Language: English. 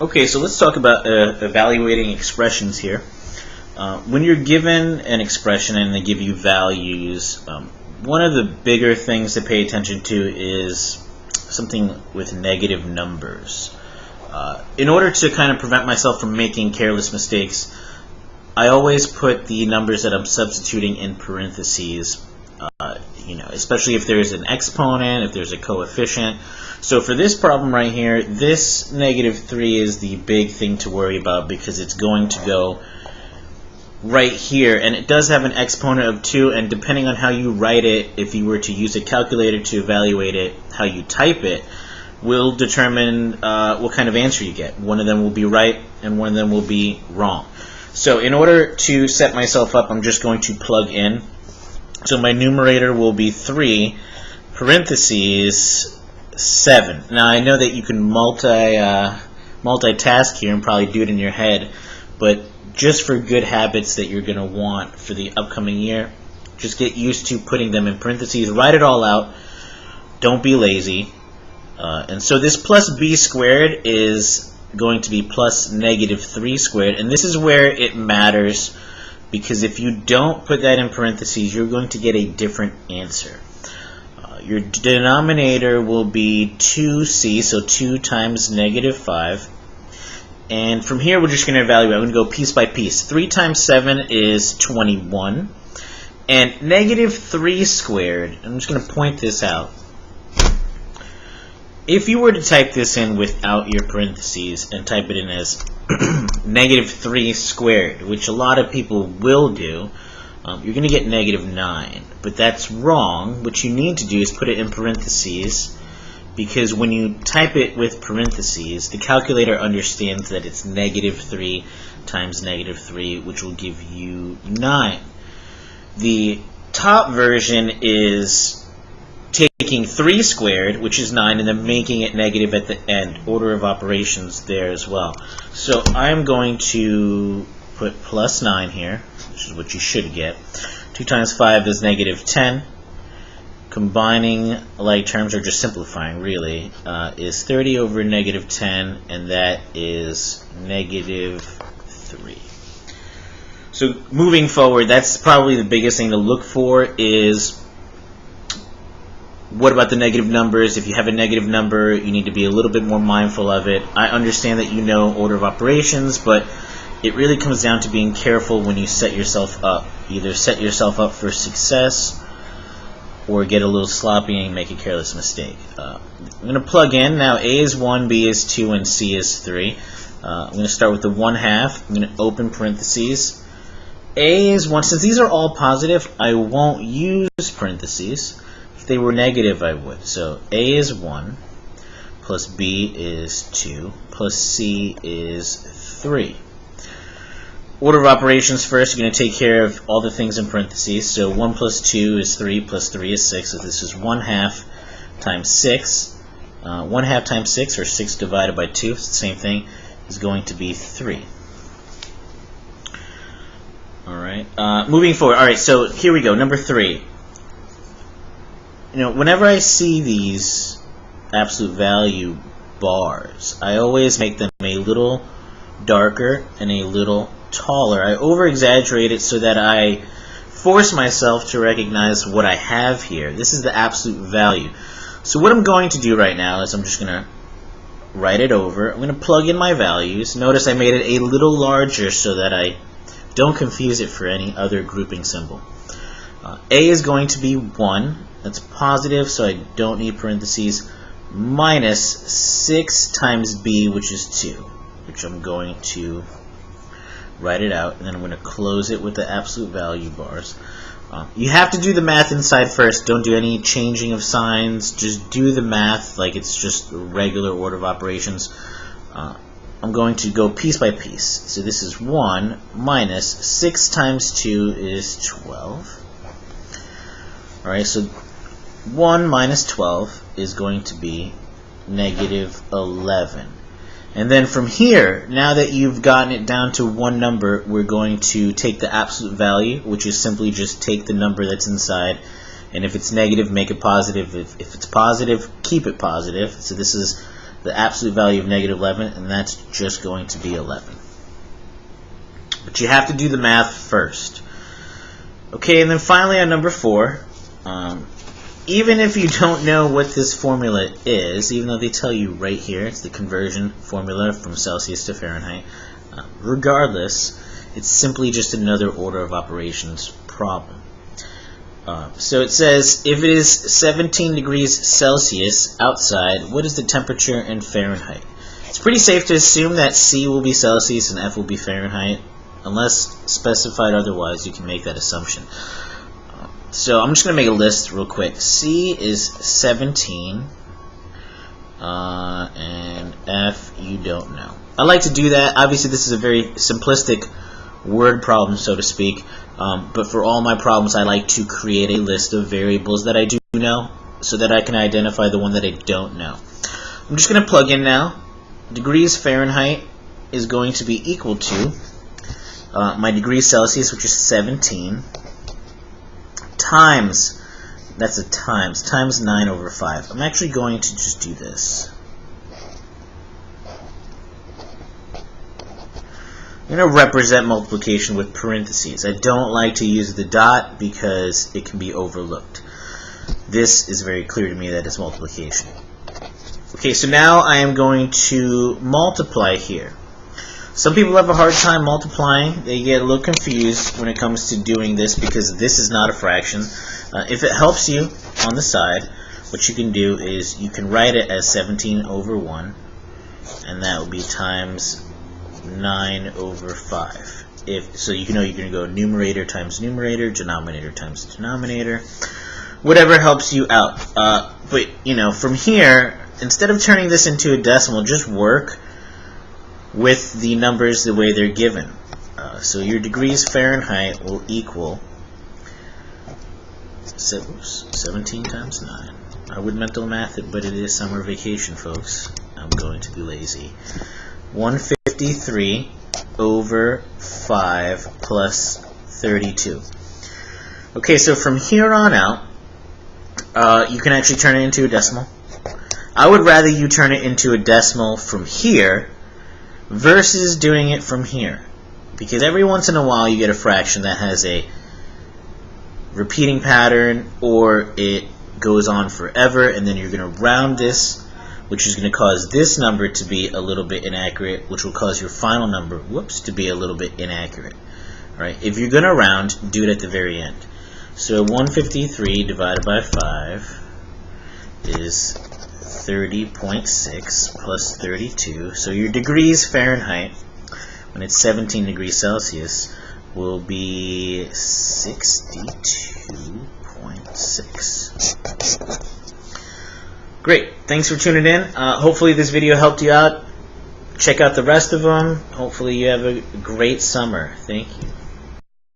Okay, so let's talk about evaluating expressions here. When you're given an expression and they give you values, one of the bigger things to pay attention to is something with negative numbers. In order to kind of prevent myself from making careless mistakes, I always put the numbers that I'm substituting in parentheses, especially if there's an exponent, if there's a coefficient. So for this problem right here, this -3 is the big thing to worry about because it's going to go right here, and it does have an exponent of 2, and depending on how you write it, if you were to use a calculator to evaluate it, how you type it will determine what kind of answer you get. One of them will be right and one of them will be wrong. So in order to set myself up, I'm just going to plug in. So my numerator will be 3 parentheses 7. Now I know that you can multitask here and probably do it in your head, but just for good habits that you're going to want for the upcoming year, just get used to putting them in parentheses. Write it all out. Don't be lazy. And so this plus b squared is going to be plus -3 squared, and this is where it matters, because if you don't put that in parentheses, you're going to get a different answer. Your denominator will be 2c, so 2 times -5. And from here, we're just going to evaluate. I'm going to go piece by piece. 3 times 7 is 21. And -3 squared, I'm just going to point this out. If you were to type this in without your parentheses and type it in as -3 squared, which a lot of people will do, you're going to get -9. But that's wrong. What you need to do is put it in parentheses, because when you type it with parentheses, the calculator understands that it's -3 times -3, which will give you 9. The top version is taking 3 squared, which is 9, and then making it negative at the end. Order of operations there as well. So I'm going to put plus 9 here, which is what you should get. 2 times 5 is -10. Combining like terms, or just simplifying really, is 30 over -10, and that is -3. So moving forward, that's probably the biggest thing to look for is, what about the negative numbers? If you have a negative number, you need to be a little bit more mindful of it. I understand that you know order of operations, but it really comes down to being careful when you set yourself up. Either set yourself up for success or get a little sloppy and make a careless mistake. I'm going to plug in. Now A is 1, B is 2, and C is 3. I'm going to start with the 1/2. I'm going to open parentheses. A is 1. Since these are all positive, I won't use parentheses. If they were negative, I would. So A is 1, plus B is 2, plus C is 3. Order of operations first, you're going to take care of all the things in parentheses. So 1 plus 2 is 3, plus 3 is 6. So this is 1/2 times 6. 1/2 times 6, or 6 divided by 2, it's the same thing, is going to be 3. Alright, moving forward. Alright, so here we go, number 3. Whenever I see these absolute value bars, I always make them a little darker and a little taller. I over-exaggerate it so that I force myself to recognize what I have here. This is the absolute value. So what I'm going to do right now is I'm just going to write it over. I'm going to plug in my values. Notice I made it a little larger so that I don't confuse it for any other grouping symbol. A is going to be 1. That's positive, so I don't need parentheses. Minus 6 times B, which is 2, which I'm going to write it out, and then I'm going to close it with the absolute value bars. You have to do the math inside first. Don't do any changing of signs. Just do the math like it's just a regular order of operations. I'm going to go piece by piece. So this is 1 minus 6 times 2 is 12. Alright, so 1 minus 12 is going to be -11. And then from here, now that you've gotten it down to one number, we're going to take the absolute value, which is simply just take the number that's inside, and if it's negative, make it positive. If it's positive, keep it positive. So this is the absolute value of negative 11, and that's just going to be 11. But you have to do the math first. Okay, and then finally on number 4, even if you don't know what this formula is, even though they tell you right here, it's the conversion formula from Celsius to Fahrenheit, regardless, it's simply just another order of operations problem. So it says, if it is 17 degrees Celsius outside, what is the temperature in Fahrenheit? It's pretty safe to assume that C will be Celsius and F will be Fahrenheit. Unless specified otherwise, you can make that assumption. So I'm just going to make a list real quick. C is 17, and F you don't know. I like to do that. Obviously, this is a very simplistic word problem, so to speak. But for all my problems, I like to create a list of variables that I do know so that I can identify the one that I don't know. I'm just going to plug in now. Degrees Fahrenheit is going to be equal to my degrees Celsius, which is 17, times, that's a times 9 over 5. I'm actually going to just do this. I'm going to represent multiplication with parentheses. I don't like to use the dot because it can be overlooked. This is very clear to me that it's multiplication. Okay, so now I am going to multiply here. Some people have a hard time multiplying. They get a little confused when it comes to doing this because this is not a fraction. If it helps you on the side, what you can do is you can write it as 17 over 1, and that will be times 9 over 5. So you know you're going to go numerator times numerator, denominator times denominator, whatever helps you out. But you know, from here, instead of turning this into a decimal, just work with the numbers the way they're given. So your degrees Fahrenheit will equal 17 times 9. I would mental math it, but it is summer vacation, folks. I'm going to be lazy. 153 over 5 plus 32. Okay, so from here on out, you can actually turn it into a decimal. I would rather you turn it into a decimal from here versus doing it from here, because every once in a while you get a fraction that has a repeating pattern, or it goes on forever, and then you're going to round this, which is going to cause this number to be a little bit inaccurate, which will cause your final number, to be a little bit inaccurate. Alright, if you're going to round, do it at the very end. So 153 divided by 5 is 30.6 plus 32. So your degrees Fahrenheit, when it's 17 degrees Celsius, will be 62.6. Great. Thanks for tuning in. Hopefully this video helped you out. Check out the rest of them. Hopefully you have a great summer. Thank you.